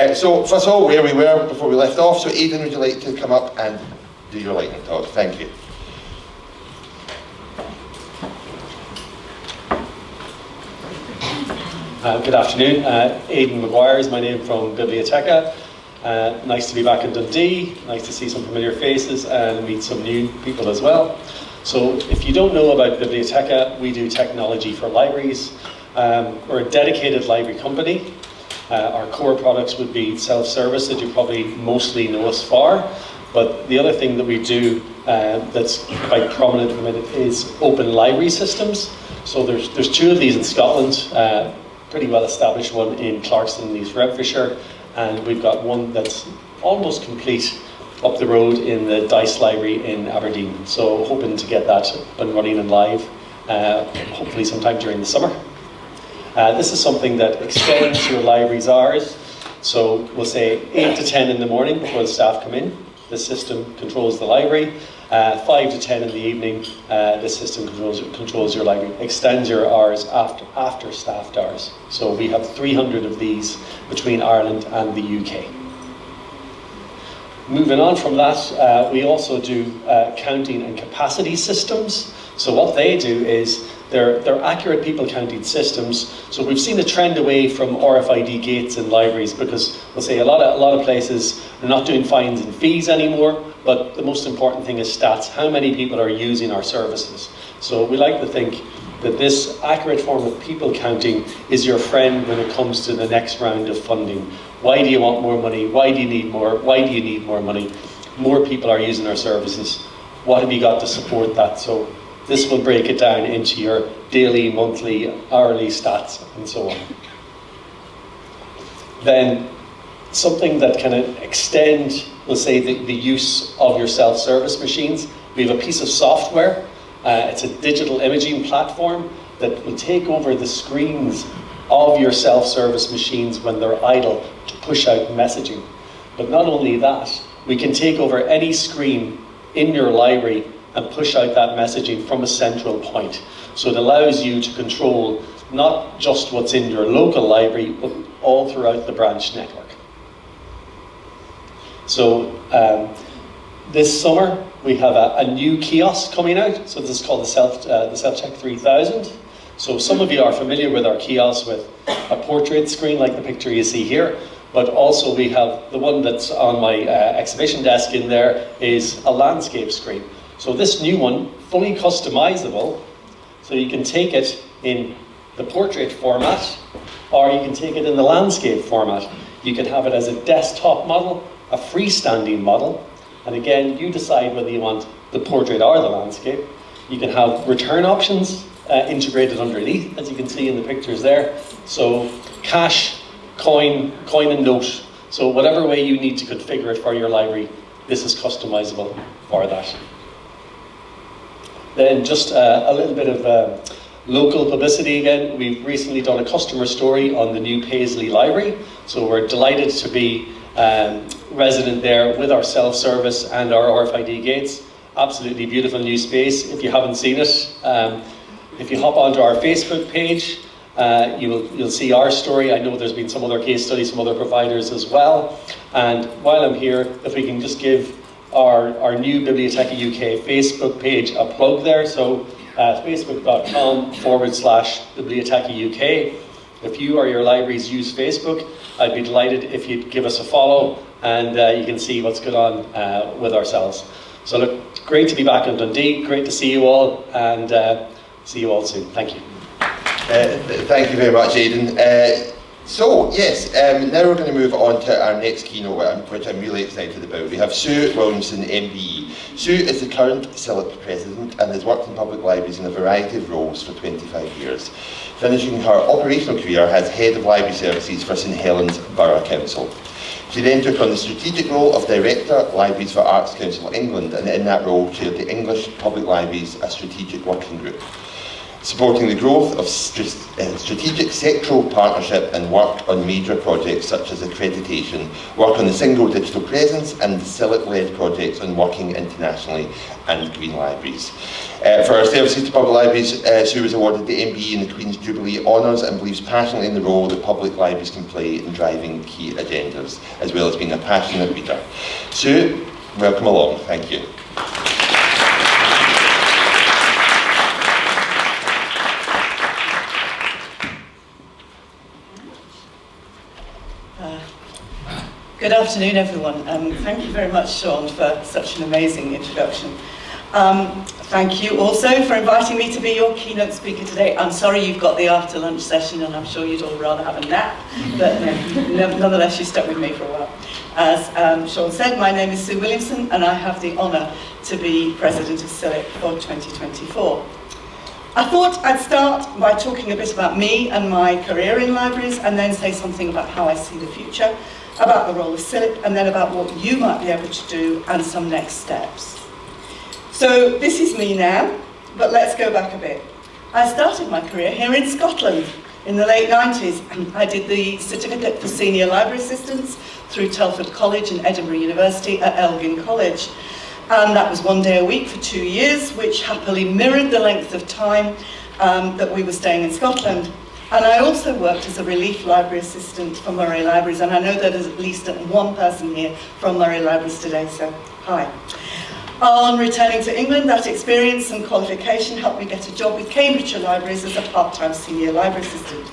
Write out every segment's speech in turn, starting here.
So first of all, where we were before we left off. So Aidan, would you like to come up and do your lightning talk? Thank you. Good afternoon. Aidan Maguire is my name from Biblioteca. Nice to be back in Dundee. Nice to see some familiar faces and meet some new people as well. So if you don't know about Biblioteca, we do technology for libraries. We're a dedicated library company. Our core products would be self-service that you probably mostly know us for. But the other thing that we do that's quite prominent at the minute is open library systems. So there's two of these in Scotland. Pretty well established one in Clarkston, East Renfrewshire, and we've got one that's almost complete up the road in the Dice Library in Aberdeen. So hoping to get that up and running and live, hopefully sometime during the summer. This is something that extends your library's hours. So we'll say 8 to 10 in the morning before the staff come in. The system controls the library. 5 to 10 in the evening, this system controls your library, extends your hours after staffed hours. So we have 300 of these between Ireland and the UK. Moving on from that, we also do counting and capacity systems. So what they do is they're accurate people counting systems. So we've seen a trend away from RFID gates in libraries because we'll say a lot of places are not doing fines and fees anymore, but the most important thing is stats. How many people are using our services? So we like to think that this accurate form of people counting is your friend when it comes to the next round of funding. Why do you want more money? Why do you need more? Why do you need more money? More people are using our services. What have you got to support that? So this will break it down into your daily, monthly, hourly stats and so on. Then something that can extend, we'll say, the use of your self-service machines. We have a piece of software. It's a digital imaging platform that will take over the screens of your self-service machines when they're idle to push out messaging. But not only that, we can take over any screen in your library and push out that messaging from a central point. So it allows you to control not just what's in your local library, but all throughout the branch network. So this summer we have a new kiosk coming out. So this is called the Self-Check 3000. So some of you are familiar with our kiosks with a portrait screen like the picture you see here, but also we have the one that's on my exhibition desk in there is a landscape screen. So this new one, fully customizable, so you can take it in the portrait format, or you can take it in the landscape format. You can have it as a desktop model, a freestanding model, and again, you decide whether you want the portrait or the landscape. You can have return options integrated underneath, as you can see in the pictures there. So cash, coin and note. So whatever way you need to configure it for your library, this is customizable for that. Then just a little bit of local publicity again. We've recently done a customer story on the new Paisley Library. So we're delighted to be resident there with our self-service and our RFID gates. Absolutely beautiful new space. If you haven't seen it, if you hop onto our Facebook page, you'll see our story. I know there's been some other case studies from other providers as well. And while I'm here, if we can just give our new Biblioteca UK Facebook page a plug there. So facebook.com/Biblioteca UK. If you or your libraries use Facebook, I'd be delighted if you'd give us a follow and you can see what's going on with ourselves. So look, great to be back in Dundee, great to see you all, and see you all soon. Thank you. Thank you very much, Aidan. So, yes, now we're going to move on to our next keynote, which I'm really excited about. We have Sue Williamson MBE. Sue is the current CILIP President and has worked in public libraries in a variety of roles for 25 years. Finishing her operational career as Head of Library Services for St Helens Borough Council. She then took on the strategic role of Director, Libraries for Arts Council England, and in that role chaired the English Public Libraries, a strategic working group. supporting the growth of strategic sectoral partnership and work on major projects such as accreditation, work on the single digital presence and the CILIP-led projects on working internationally and green libraries. For our services to public libraries, Sue was awarded the MBE in the Queen's Jubilee Honours and believes passionately in the role that public libraries can play in driving key agendas, as well as being a passionate reader. Sue, welcome along. Thank you. Good afternoon, everyone. Thank you very much, Sean, for such an amazing introduction. Thank you also for inviting me to be your keynote speaker today. I'm sorry you've got the after lunch session, and I'm sure you'd all rather have a nap, but nonetheless, you stuck with me for a while. As Sean said, my name is Sue Williamson, and I have the honour to be President of CILIP for 2024. I thought I'd start by talking a bit about me and my career in libraries, and then say something about how I see the future, about the role of CILIP, and then about what you might be able to do and some next steps. So this is me now, but let's go back a bit. I started my career here in Scotland in the late 90s. I did the Certificate for Senior Library Assistants through Telford College and Edinburgh University at Elgin College. And that was 1 day a week for 2 years, which happily mirrored the length of time that we were staying in Scotland. And I also worked as a relief library assistant for Murray Libraries, and I know that there's at least one person here from Murray Libraries today, so hi. On returning to England, that experience and qualification helped me get a job with Cambridgeshire Libraries as a part-time senior library assistant.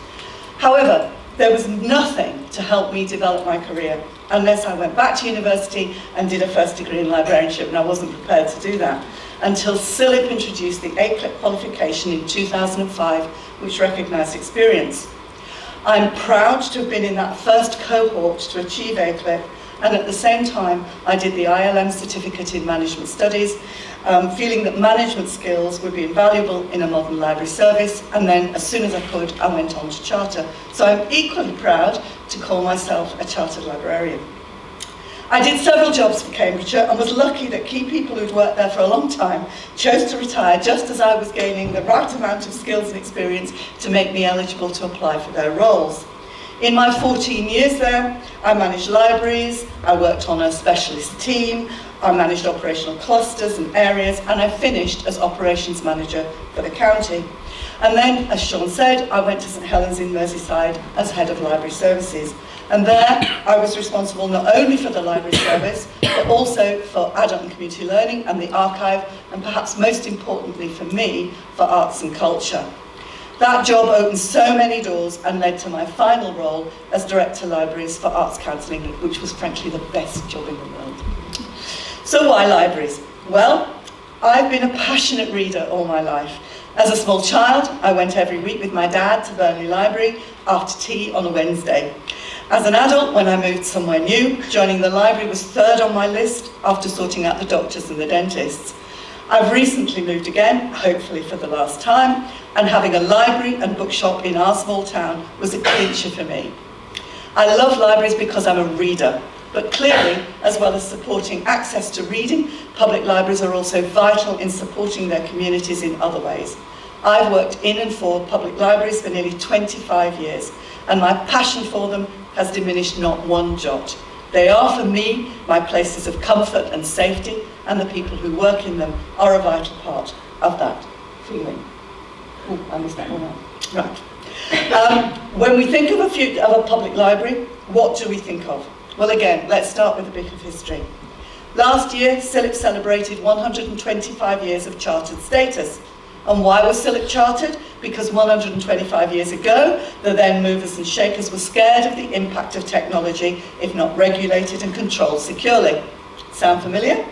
However, there was nothing to help me develop my career unless I went back to university and did a first degree in librarianship, and I wasn't prepared to do that until CILIP introduced the ACLIP qualification in 2005, which recognised experience. I'm proud to have been in that first cohort to achieve ACLIP, and at the same time I did the ILM Certificate in Management Studies, feeling that management skills would be invaluable in a modern library service, and then as soon as I could I went on to Charter. So I'm equally proud to call myself a Chartered Librarian. I did several jobs for Cambridgeshire and was lucky that key people who'd worked there for a long time chose to retire just as I was gaining the right amount of skills and experience to make me eligible to apply for their roles. In my 14 years there, I managed libraries, I worked on a specialist team, I managed operational clusters and areas, and I finished as operations manager for the county. And then, as Sean said, I went to St Helens in Merseyside as head of library services. And there, I was responsible not only for the library service, but also for adult and community learning and the archive, and perhaps most importantly for me, for arts and culture. That job opened so many doors and led to my final role as Director Libraries for Arts Council England, which was frankly the best job in the world. So why libraries? Well, I've been a passionate reader all my life. As a small child, I went every week with my dad to Burnley Library after tea on a Wednesday. As an adult, when I moved somewhere new, joining the library was third on my list after sorting out the doctors and the dentists. I've recently moved again, hopefully for the last time, and having a library and bookshop in our small town was a clincher for me. I love libraries because I'm a reader, but clearly, as well as supporting access to reading, public libraries are also vital in supporting their communities in other ways. I've worked in and for public libraries for nearly 25 years, and my passion for them has diminished not one jot. They are, for me, my places of comfort and safety, and the people who work in them are a vital part of that feeling. Oh, I missed that one out. Right. When we think of a public library, what do we think of? Well, again, let's start with a bit of history. Last year, CILIP celebrated 125 years of chartered status. And why was CILIP chartered? Because 125 years ago, the then movers and shakers were scared of the impact of technology if not regulated and controlled securely. Sound familiar?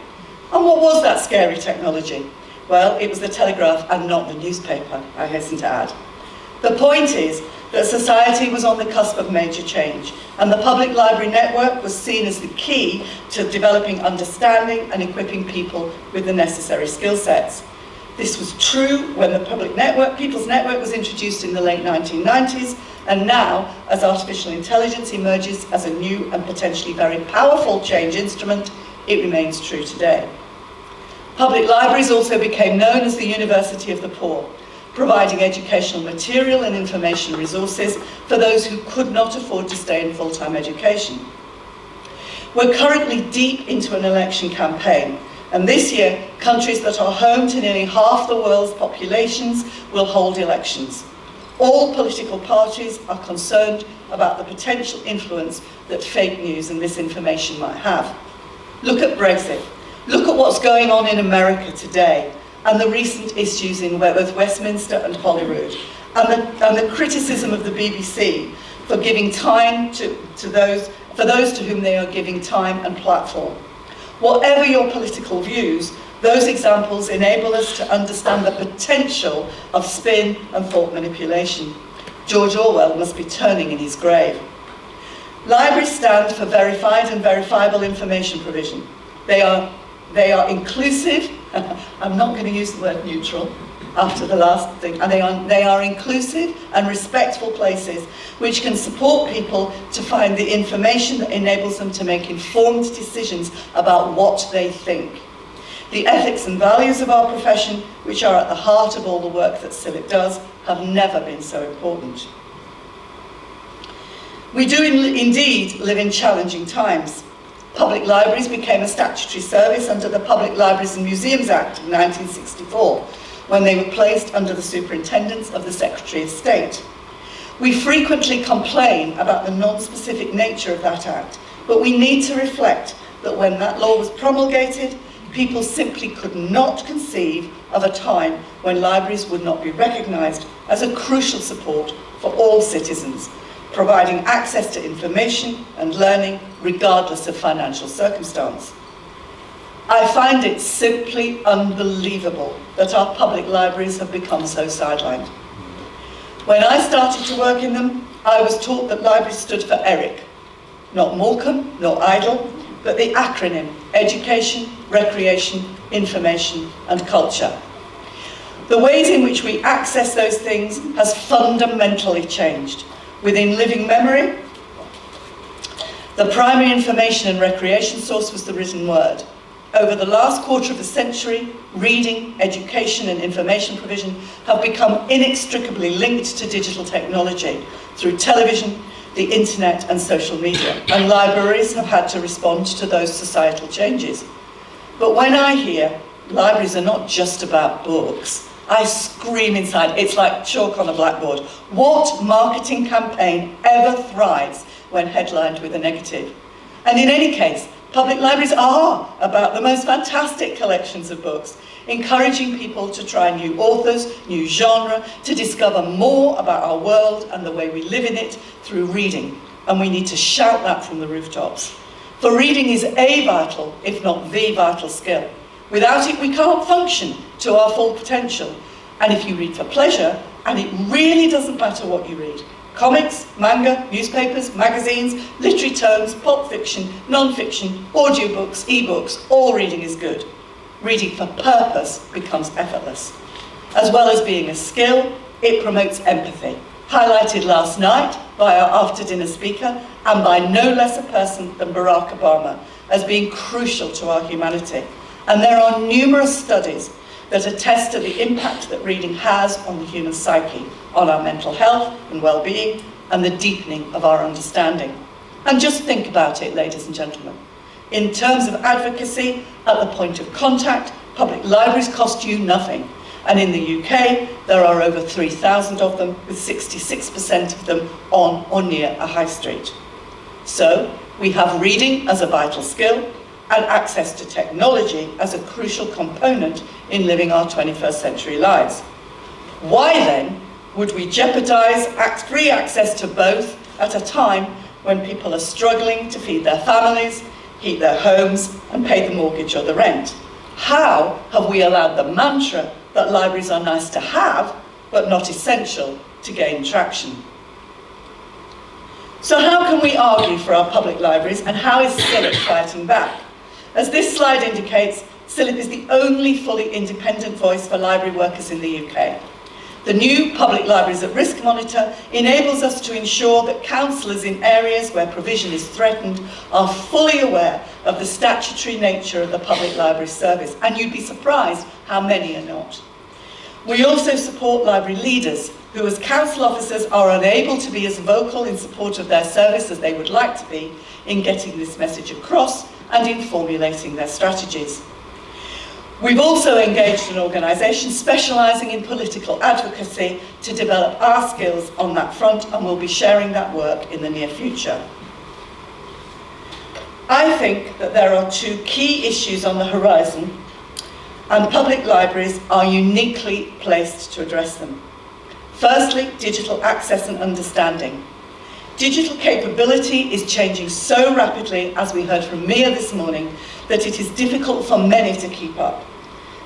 And what was that scary technology? Well, it was the telegraph and not the newspaper, I hasten to add. The point is that society was on the cusp of major change, and the public library network was seen as the key to developing understanding and equipping people with the necessary skill sets. This was true when the People's Network was introduced in the late 1990s, and now, as artificial intelligence emerges as a new and potentially very powerful change instrument, it remains true today. Public libraries also became known as the University of the Poor. providing educational material and information resources for those who could not afford to stay in full-time education. We're currently deep into an election campaign, and this year, countries that are home to nearly half the world's populations will hold elections. All political parties are concerned about the potential influence that fake news and misinformation might have. Look at Brexit. Look at what's going on in America today, and the recent issues in both Westminster and Holyrood, and the criticism of the BBC for giving time to those to whom they are giving time and platform. Whatever your political views, those examples enable us to understand the potential of spin and thought manipulation. George Orwell must be turning in his grave. Libraries stand for verified and verifiable information provision. They are inclusive. I'm not going to use the word neutral after the last thing. And they are inclusive and respectful places which can support people to find the information that enables them to make informed decisions about what they think. The ethics and values of our profession, which are at the heart of all the work that CILIP does, have never been so important. We do indeed live in challenging times. Public libraries became a statutory service under the Public Libraries and Museums Act of 1964, when they were placed under the superintendence of the Secretary of State. We frequently complain about the non-specific nature of that act, but we need to reflect that when that law was promulgated, people simply could not conceive of a time when libraries would not be recognised as a crucial support for all citizens, providing access to information and learning regardless of financial circumstance. I find it simply unbelievable that our public libraries have become so sidelined. When I started to work in them, I was taught that libraries stood for ERIC, not Morecambe, nor IDLE, but the acronym Education, Recreation, Information and Culture. The ways in which we access those things has fundamentally changed. Within living memory, the primary information and recreation source was the written word. Over the last quarter of a century, reading, education and information provision have become inextricably linked to digital technology through television, the internet and social media, and libraries have had to respond to those societal changes. But when I hear libraries are not just about books, I scream inside. It's like chalk on a blackboard. What marketing campaign ever thrives when headlined with a negative? And in any case, public libraries are about the most fantastic collections of books, encouraging people to try new authors, new genre, to discover more about our world and the way we live in it through reading. And we need to shout that from the rooftops. For reading is a vital, if not the vital skill. Without it, we can't function to our full potential. And if you read for pleasure, and it really doesn't matter what you read, comics, manga, newspapers, magazines, literary tomes, pulp fiction, non-fiction, audiobooks, e-books, all reading is good. Reading for purpose becomes effortless. As well as being a skill, it promotes empathy, highlighted last night by our after-dinner speaker and by no less a person than Barack Obama as being crucial to our humanity. And there are numerous studies that attest to the impact that reading has on the human psyche, on our mental health and well-being, and the deepening of our understanding. And just think about it, ladies and gentlemen. In terms of advocacy, at the point of contact, public libraries cost you nothing. And in the UK, there are over 3,000 of them, with 66% of them on or near a high street. So, we have reading as a vital skill, and access to technology as a crucial component in living our 21st century lives. Why then would we jeopardize free access to both at a time when people are struggling to feed their families, heat their homes and pay the mortgage or the rent? How have we allowed the mantra that libraries are nice to have but not essential to gain traction? So how can we argue for our public libraries, and how is CILIP fighting back? As this slide indicates, CILIP is the only fully independent voice for library workers in the UK. The new Public Libraries at Risk Monitor enables us to ensure that councillors in areas where provision is threatened are fully aware of the statutory nature of the public library service, and you'd be surprised how many are not. We also support library leaders who as council officers are unable to be as vocal in support of their service as they would like to be in getting this message across and in formulating their strategies. We've also engaged an organisation specialising in political advocacy to develop our skills on that front, and we'll be sharing that work in the near future. I think that there are two key issues on the horizon, and public libraries are uniquely placed to address them. Firstly, digital access and understanding. Digital capability is changing so rapidly, as we heard from Mia this morning, that it is difficult for many to keep up.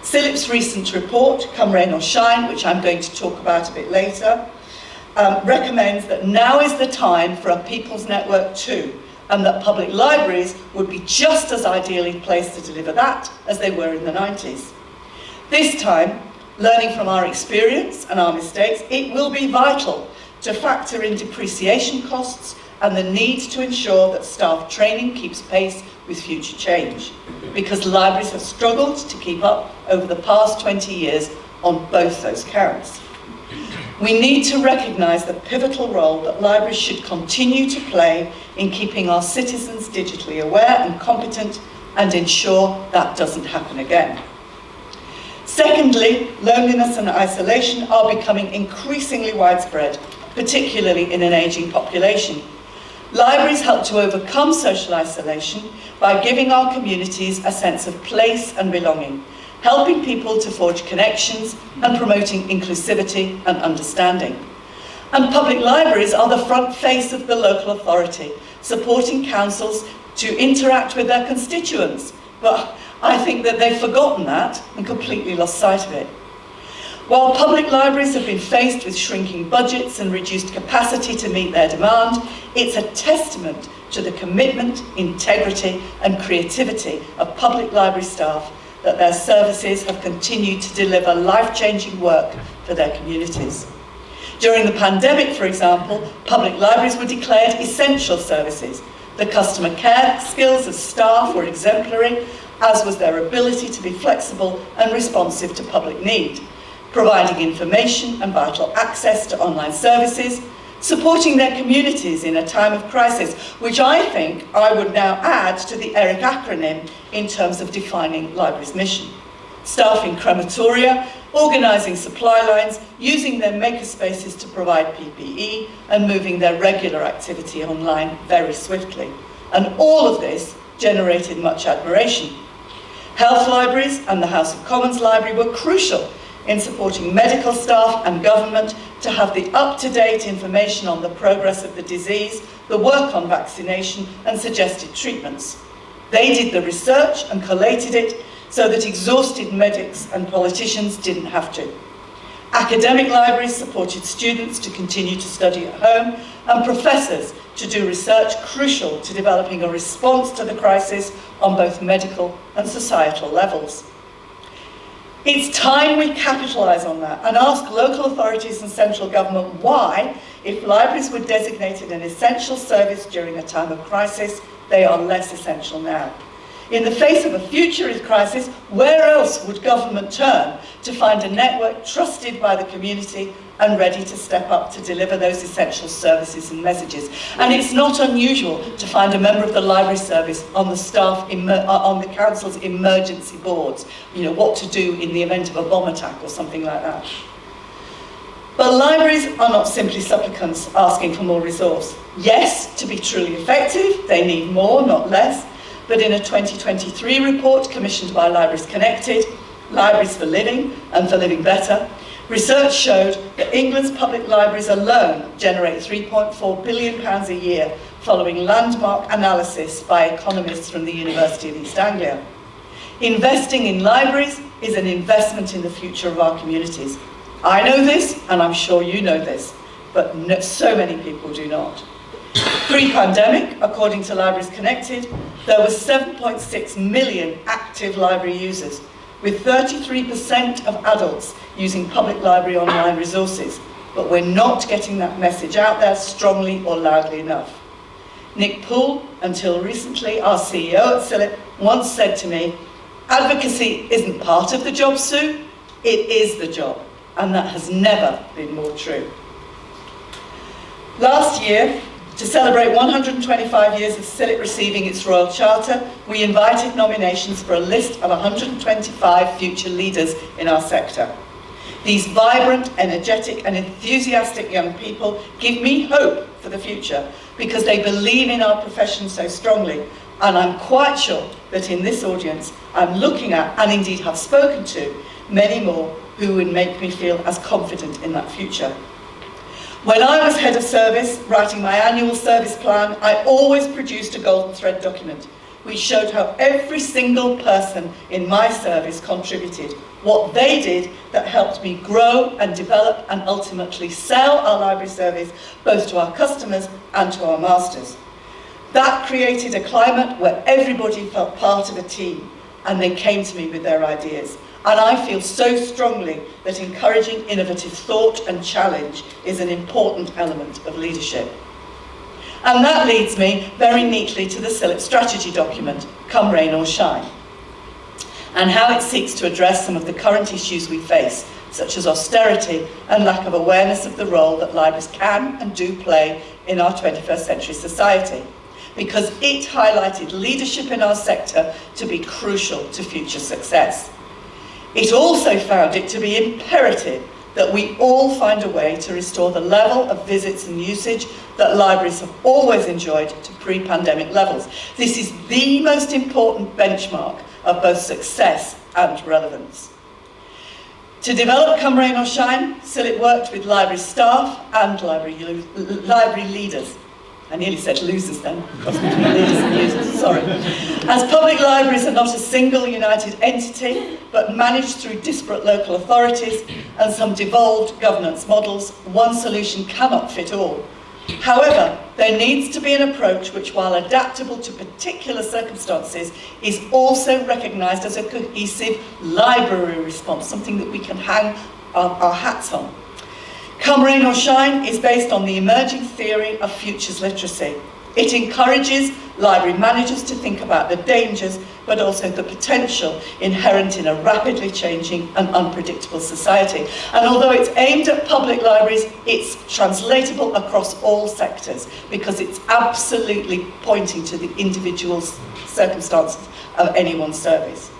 CILIP's recent report, Come Rain or Shine, which I'm going to talk about a bit later, recommends that now is the time for a people's network too, and that public libraries would be just as ideally placed to deliver that as they were in the 90s. This time, learning from our experience and our mistakes, it will be vital to factor in depreciation costs and the need to ensure that staff training keeps pace with future change, because libraries have struggled to keep up over the past 20 years on both those counts. We need to recognise the pivotal role that libraries should continue to play in keeping our citizens digitally aware and competent, and ensure that doesn't happen again. Secondly, loneliness and isolation are becoming increasingly widespread, particularly in an ageing population. Libraries help to overcome social isolation by giving our communities a sense of place and belonging, helping people to forge connections and promoting inclusivity and understanding. And public libraries are the front face of the local authority, supporting councils to interact with their constituents. But I think that they've forgotten that and completely lost sight of it. While public libraries have been faced with shrinking budgets and reduced capacity to meet their demand, it's a testament to the commitment, integrity and creativity of public library staff that their services have continued to deliver life-changing work for their communities. During the pandemic, for example, public libraries were declared essential services. The customer care skills of staff were exemplary, as was their ability to be flexible and responsive to public need, providing information and vital access to online services, supporting their communities in a time of crisis, which I think I would now add to the ERIC acronym in terms of defining libraries' mission. Staffing crematoria, organising supply lines, using their makerspaces to provide PPE, and moving their regular activity online very swiftly. And all of this generated much admiration. Health libraries and the House of Commons Library were crucial in supporting medical staff and government to have the up-to-date information on the progress of the disease, the work on vaccination and suggested treatments. They did the research and collated it so that exhausted medics and politicians didn't have to. Academic libraries supported students to continue to study at home, and professors to do research crucial to developing a response to the crisis on both medical and societal levels. It's time we capitalise on that and ask local authorities and central government why, if libraries were designated an essential service during a time of crisis, they are less essential now. In the face of a future crisis, where else would government turn to find a network trusted by the community and ready to step up to deliver those essential services and messages? And it's not unusual to find a member of the library service on the staff, on the council's emergency boards, you know, what to do in the event of a bomb attack or something like that. But libraries are not simply supplicants asking for more resource. Yes, to be truly effective, they need more, not less. But in a 2023 report commissioned by Libraries Connected, Libraries for Living and for Living Better, research showed that England's public libraries alone generate £3.4 billion a year, following landmark analysis by economists from the University of East Anglia. Investing in libraries is an investment in the future of our communities. I know this, and I'm sure you know this, but so many people do not. Pre-pandemic, according to Libraries Connected, there were 7.6 million active library users, with 33% of adults using public library online resources, but we're not getting that message out there strongly or loudly enough. Nick Poole, until recently our CEO at CILIP, once said to me, "Advocacy isn't part of the job, Sue, it is the job." and that has never been more true. Last year, to celebrate 125 years of CILIP receiving its Royal Charter, we invited nominations for a list of 125 future leaders in our sector. These vibrant, energetic and enthusiastic young people give me hope for the future because they believe in our profession so strongly, and I'm quite sure that in this audience I'm looking at, and indeed have spoken to, many more who would make me feel as confident in that future. When I was head of service, writing my annual service plan, I always produced a golden thread document which showed how every single person in my service contributed, what they did that helped me grow and develop and ultimately sell our library service both to our customers and to our masters. That created a climate where everybody felt part of a team and they came to me with their ideas. And I feel so strongly that encouraging innovative thought and challenge is an important element of leadership. And that leads me very neatly to the CILIP strategy document, Come Rain or Shine, and how it seeks to address some of the current issues we face, such as austerity and lack of awareness of the role that libraries can and do play in our 21st century society, because it highlighted leadership in our sector to be crucial to future success. It also found it to be imperative that we all find a way to restore the level of visits and usage that libraries have always enjoyed to pre-pandemic levels. This is the most important benchmark of both success and relevance. To develop Come Rain or Shine, CILIP worked with library staff and library leaders. I nearly said losers then, leaders and users, sorry. As public libraries are not a single united entity, but managed through disparate local authorities and some devolved governance models, one solution cannot fit all. However, there needs to be an approach which, while adaptable to particular circumstances, is also recognised as a cohesive library response, something that we can hang our hats on. Come Rain or Shine is based on the emerging theory of futures literacy. It encourages library managers to think about the dangers, but also the potential inherent in a rapidly changing and unpredictable society. And although it's aimed at public libraries, it's translatable across all sectors because it's absolutely pointing to the individual circumstances of anyone's service.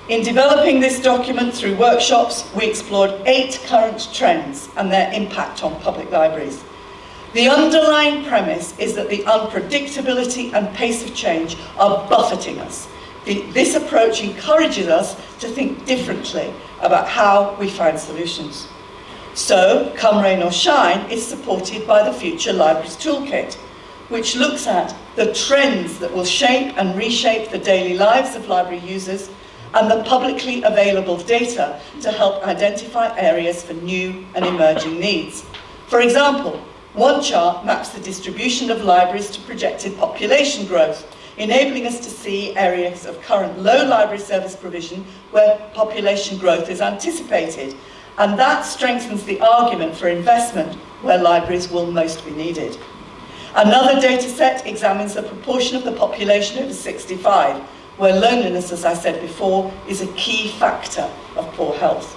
In developing this document through workshops, we explored 8 current trends and their impact on public libraries. The underlying premise is that the unpredictability and pace of change are buffeting us. This approach encourages us to think differently about how we find solutions. So, Come Rain or Shine is supported by the Future Libraries Toolkit, which looks at the trends that will shape and reshape the daily lives of library users and the publicly available data to help identify areas for new and emerging needs. For example, one chart maps the distribution of libraries to projected population growth, enabling us to see areas of current low library service provision where population growth is anticipated, and that strengthens the argument for investment where libraries will most be needed. Another data set examines the proportion of the population over 65, where loneliness, as I said before, is a key factor of poor health.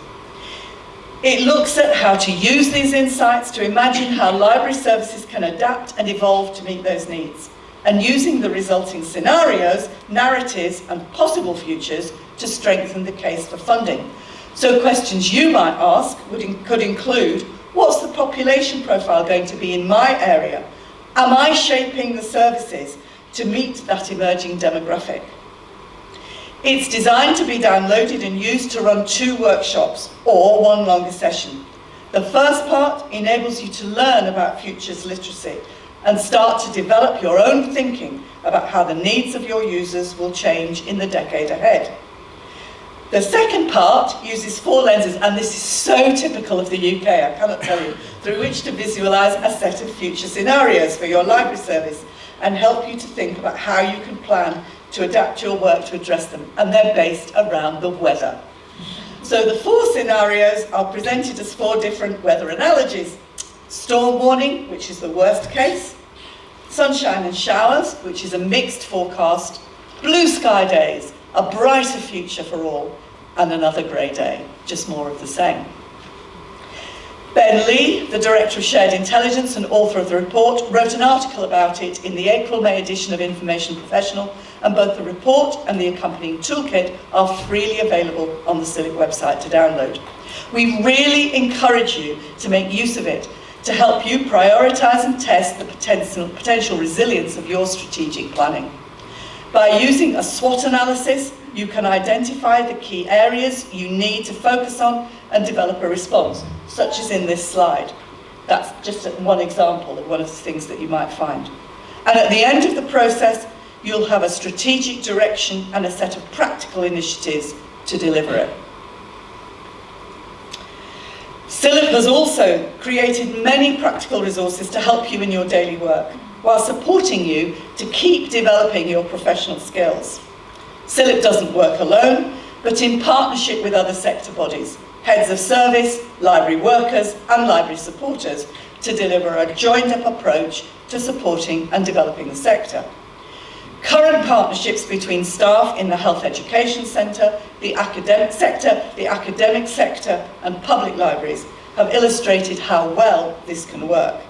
It looks at how to use these insights to imagine how library services can adapt and evolve to meet those needs, and using the resulting scenarios, narratives, and possible futures to strengthen the case for funding. So questions you might ask could include, what's the population profile going to be in my area? Am I shaping the services to meet that emerging demographic? It's designed to be downloaded and used to run 2 workshops or 1 longer session. The first part enables you to learn about futures literacy and start to develop your own thinking about how the needs of your users will change in the decade ahead. The second part uses 4 lenses, and this is so typical of the UK, I cannot tell you, through which to visualise a set of future scenarios for your library service and help you to think about how you can plan to adapt your work to address them, and they're based around the weather. So the 4 scenarios are presented as 4 different weather analogies. Storm warning, which is the worst case, sunshine and showers, which is a mixed forecast, blue sky days, a brighter future for all, and another grey day, just more of the same. Ben Lee, the Director of Shared Intelligence and author of the report, wrote an article about it in the April-May edition of Information Professional, and both the report and the accompanying toolkit are freely available on the CILIP website to download. We really encourage you to make use of it to help you prioritise and test the potential resilience of your strategic planning. By using a SWOT analysis, you can identify the key areas you need to focus on and develop a response, such as in this slide. That's just one example of one of the things that you might find. And at the end of the process, you'll have a strategic direction and a set of practical initiatives to deliver it. CILIP has also created many practical resources to help you in your daily work, while supporting you to keep developing your professional skills. CILIP doesn't work alone, but in partnership with other sector bodies, heads of service, library workers and library supporters, to deliver a joined-up approach to supporting and developing the sector. Current partnerships between staff in the Health Education Centre, the academic sector and public libraries have illustrated how well this can work.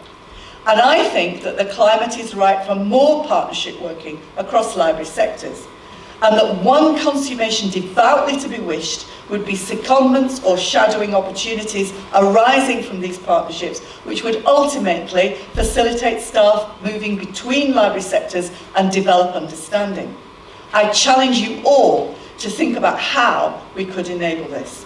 And I think that the climate is right for more partnership working across library sectors, and that one consummation devoutly to be wished would be secondments or shadowing opportunities arising from these partnerships, which would ultimately facilitate staff moving between library sectors and develop understanding. I challenge you all to think about how we could enable this.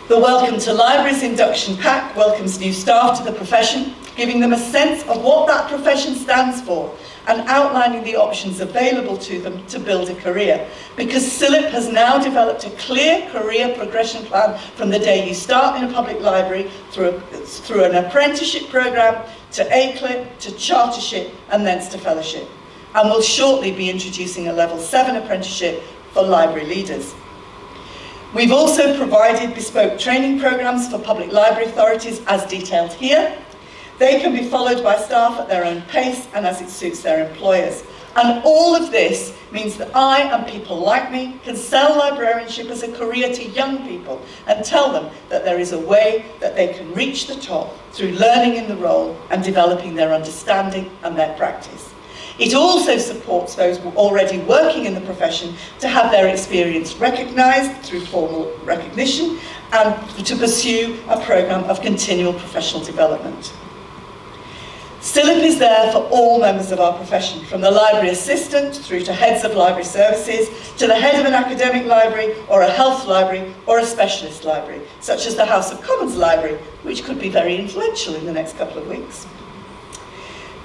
The Welcome to Libraries induction pack welcomes new staff to the profession, giving them a sense of what that profession stands for and outlining the options available to them to build a career. Because CILIP has now developed a clear career progression plan from the day you start in a public library through an apprenticeship programme to ACLIP, to chartership and thence to fellowship. And we'll shortly be introducing a level 7 apprenticeship for library leaders. We've also provided bespoke training programmes for public library authorities as detailed here. They can be followed by staff at their own pace and as it suits their employers. And all of this means that I and people like me can sell librarianship as a career to young people and tell them that there is a way that they can reach the top through learning in the role and developing their understanding and their practice. It also supports those already working in the profession to have their experience recognised through formal recognition and to pursue a programme of continual professional development. CILIP is there for all members of our profession, from the library assistant through to heads of library services, to the head of an academic library or a health library or a specialist library, such as the House of Commons Library, which could be very influential in the next couple of weeks.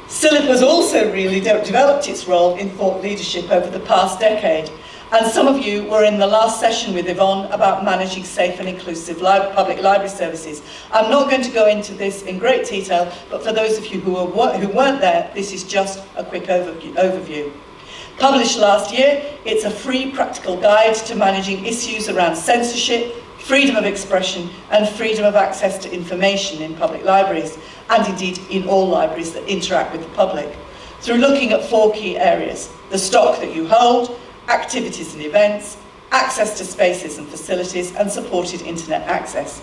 CILIP has also really developed its role in thought leadership over the past decade, and some of you were in the last session with Yvonne about managing safe and inclusive public library services. I'm not going to go into this in great detail, but for those of you who weren't there, this is just a quick overview. Published last year, it's a free practical guide to managing issues around censorship, freedom of expression and freedom of access to information in public libraries, and indeed in all libraries that interact with the public, through looking at 4 key areas: the stock that you hold, activities and events, access to spaces and facilities, and supported internet access.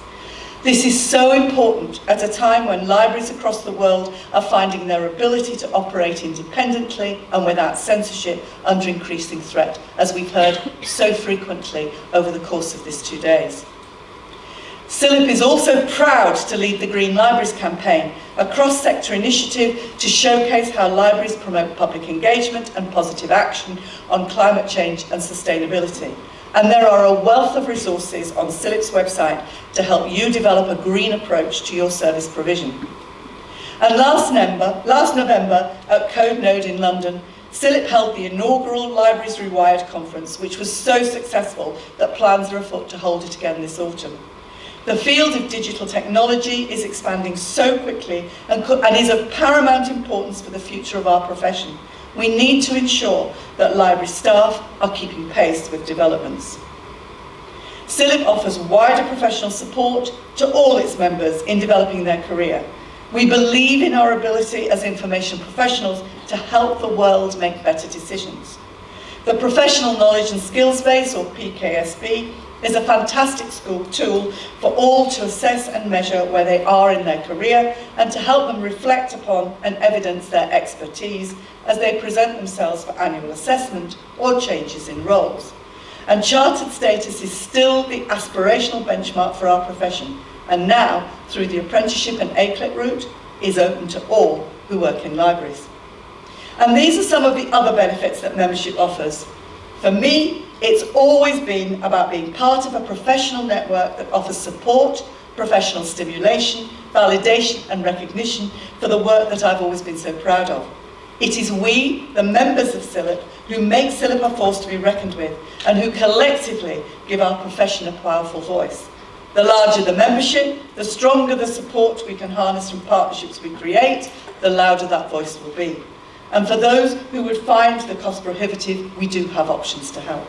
This is so important at a time when libraries across the world are finding their ability to operate independently and without censorship under increasing threat, as we've heard so frequently over the course of these 2 days. CILIP is also proud to lead the Green Libraries campaign, a cross-sector initiative to showcase how libraries promote public engagement and positive action on climate change and sustainability. And there are a wealth of resources on CILIP's website to help you develop a green approach to your service provision. And last November at Keynote in London, CILIP held the inaugural Libraries Rewired conference, which was so successful that plans are afoot to hold it again this autumn. The field of digital technology is expanding so quickly and is of paramount importance for the future of our profession. We need to ensure that library staff are keeping pace with developments. CILIP offers wider professional support to all its members in developing their career. We believe in our ability as information professionals to help the world make better decisions. The Professional Knowledge and Skills Base, or PKSB, is a fantastic tool for all to assess and measure where they are in their career and to help them reflect upon and evidence their expertise as they present themselves for annual assessment or changes in roles. And chartered status is still the aspirational benchmark for our profession, and now, through the apprenticeship and ACLIP route, is open to all who work in libraries. And these are some of the other benefits that membership offers. For me, it's always been about being part of a professional network that offers support, professional stimulation, validation and recognition for the work that I've always been so proud of. It is we, the members of CILIP, who make CILIP a force to be reckoned with and who collectively give our profession a powerful voice. The larger the membership, the stronger the support we can harness from partnerships we create, the louder that voice will be. And for those who would find the cost prohibitive, we do have options to help.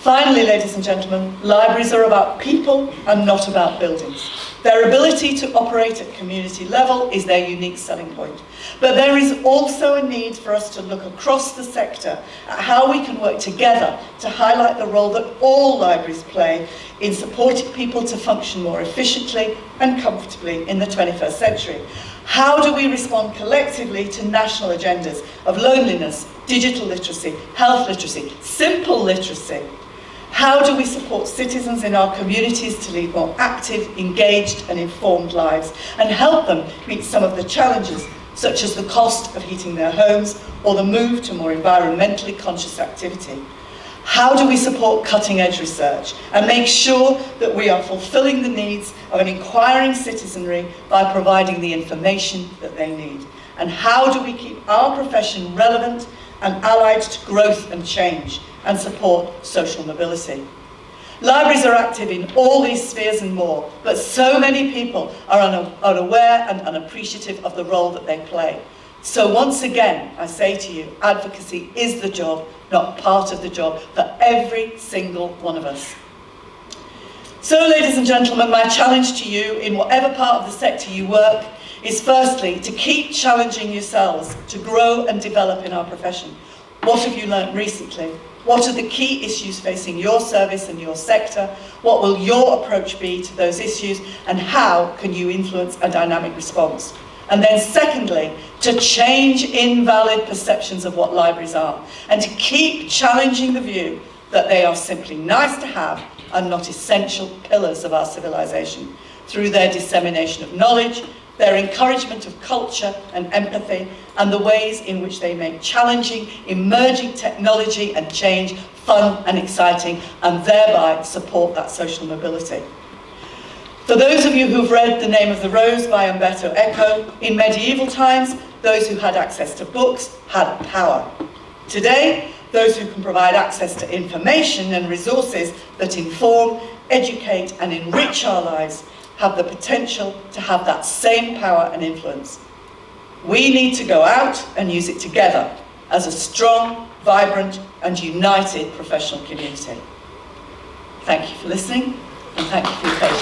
Finally, ladies and gentlemen, libraries are about people and not about buildings. Their ability to operate at community level is their unique selling point. But there is also a need for us to look across the sector at how we can work together to highlight the role that all libraries play in supporting people to function more efficiently and comfortably in the 21st century. How do we respond collectively to national agendas of loneliness, digital literacy, health literacy, simple literacy? How do we support citizens in our communities to lead more active, engaged and informed lives and help them meet some of the challenges such as the cost of heating their homes or the move to more environmentally conscious activity? How do we support cutting-edge research and make sure that we are fulfilling the needs of an inquiring citizenry by providing the information that they need? And how do we keep our profession relevant and allied to growth and change and support social mobility? Libraries are active in all these spheres and more, but so many people are unaware and unappreciative of the role that they play. So once again, I say to you, advocacy is the job, not part of the job, for every single one of us. So, ladies and gentlemen, my challenge to you, in whatever part of the sector you work, is firstly to keep challenging yourselves to grow and develop in our profession. What have you learnt recently? What are the key issues facing your service and your sector? What will your approach be to those issues? And how can you influence a dynamic response? And then secondly, to change invalid perceptions of what libraries are, and to keep challenging the view that they are simply nice to have and not essential pillars of our civilization, through their dissemination of knowledge, their encouragement of culture and empathy, and the ways in which they make challenging, emerging technology and change fun and exciting, and thereby support that social mobility. For those of you who've read The Name of the Rose by Umberto Eco, in medieval times, those who had access to books had power. Today, those who can provide access to information and resources that inform, educate, and enrich our lives have the potential to have that same power and influence. We need to go out and use it together as a strong, vibrant, and united professional community. Thank you for listening, and thank you for your patience.